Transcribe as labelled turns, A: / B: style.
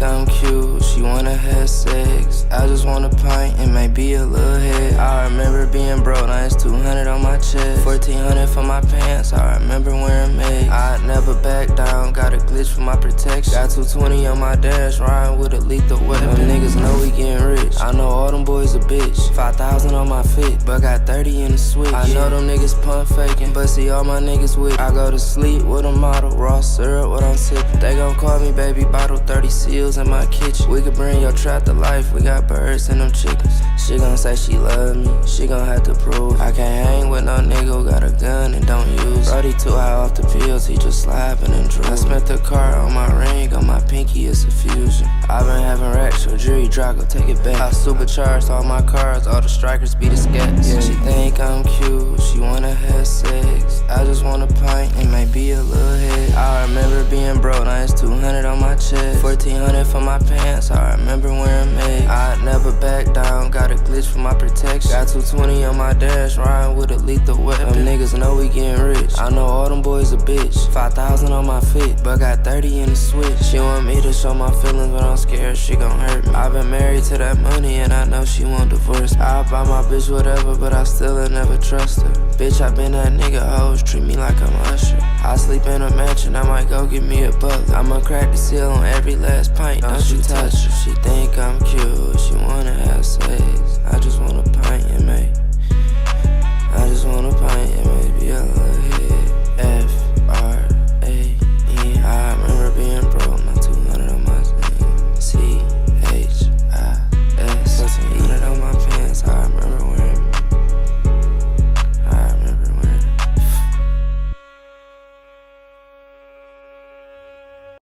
A: think I'm cute, she wanna have sex. I just want a pint and maybe a little head. I remember being broke, now it's 200 on my chest. 1400 for my pants, I remember wearing Meg. I never back down, got a glitch for my protection. Got 220 on my dash, riding with a lethal weapon. Them niggas know we getting rich, I know all them boys a bitch. 5,000 on my fit, but got 30 in the switch. I know them niggas pump faking, but see all my niggas with it. I go to sleep with a model, raw syrup, what I'm sipping. They gon' call me baby bottle, 30 seals in my kitchen. We could bring your trap to life, we got birds and them chickens. She gon' say she love me, she gon' have to prove. I can't hang with no nigga who got a gun and don't use it. Brody too high off the pills, he just slapping and drool. I spent the car on my ring, on my pinky, it's a fusion. I been having racks, so jury drop, go take it back. I supercharged all my cars, all the strikers be the scats. Yeah, she think I'm cute, she wanna have sex. I just want a pint and maybe a little head. I remember being broke, now it's 200 on my chest. 1400 for my pants, I remember wearing Meg. I never back down, got a glitch for my protection. Got 220 on my dash, riding with a lethal weapon. Them niggas know we getting rich, I know all them boys a bitch. 5,000 on my fit, but got 30 in the switch. She want me to show my feelings, but I'm scared she gon' hurt me. I've been married to that money and I know she won't divorce me. I'll buy my bitch whatever, but I still ain't never trust her. Bitch, I been that nigga, hoes treat me like I'm Usher. I sleep in a mansion, I might go get me a butler. I'ma crack the seal on every last pint, don't you touch her. She think I'm cute,